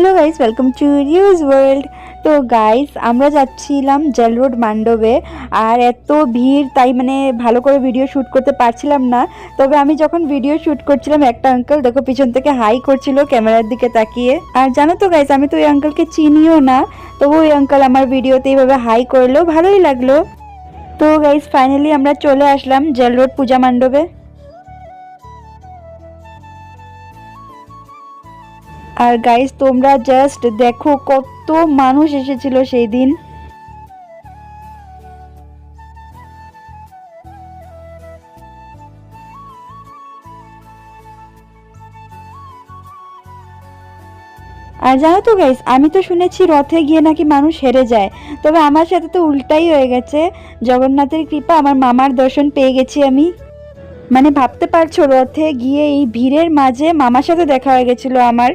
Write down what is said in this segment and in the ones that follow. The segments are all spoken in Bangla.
Hello guys, welcome to reuse world. তো গাইস, আমরা যাচ্ছিলাম জেল রোড মান্ডবে, আর এত ভিড় তাই ভালো করে ভিডিও শ্যুট করতে পারছিলাম না। তবে আমি যখন ভিডিও শ্যুট করছিলাম, একটা আঙ্কেল দেখো পিছন থেকে হাই করছিল ক্যামেরার দিকে তাকিয়ে। আর জানো তো গাইস, আমি তো ওই আঙ্কেলকে চিনিও না, তবু ওই আঙ্কেল আমার ভিডিওতে এইভাবে হাই করলো, ভালোই লাগলো। তো গাইস, ফাইনালি আমরা চলে আসলাম জেল রোড পূজা মণ্ডপে। আর গাইস, তোমরা জাস্ট দেখো কত মানুষ এসেছিল সেই দিন। আর জানো তো গাইস, আমি তো শুনেছি রথে গিয়ে নাকি মানুষ হেরে যায়, তবে আমার সাথে তো উল্টাই হয়ে গেছে। জগন্নাথের কৃপা, আমার মামার দর্শন পেয়ে গেছি আমি। ভাবতে পারছো, রথে গিয়ে এই ভিড়ের মাঝে মামার সাথে দেখা হয়ে গেছিল আমার।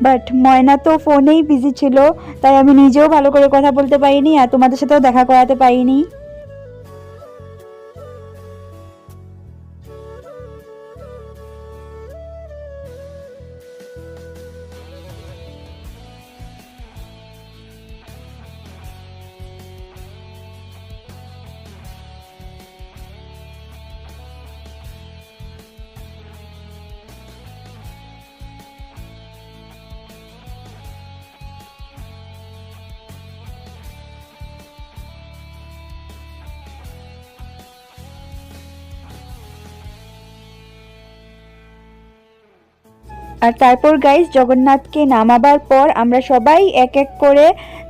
বাট ময়না তো ফোনেই বিজি ছিল, তাই আমি নিজেও ভালো করে কথা বলতে পারিনি, আর তোমাদের সাথেও দেখা করাতে পারিনি। আর তারপর গাইস, জগন্নাথকে নামাবার পর আমরা সবাই এক এক করে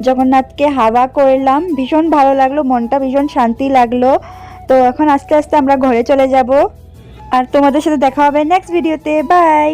জগন্নাথকে হাওয়া করলাম। ভীষণ ভালো লাগলো, মনটা ভীষণ শান্তি লাগলো। তো এখন আস্তে আস্তে আমরা ঘরে চলে যাব, আর তোমাদের সাথে দেখা হবে নেক্সট ভিডিওতে। বাই।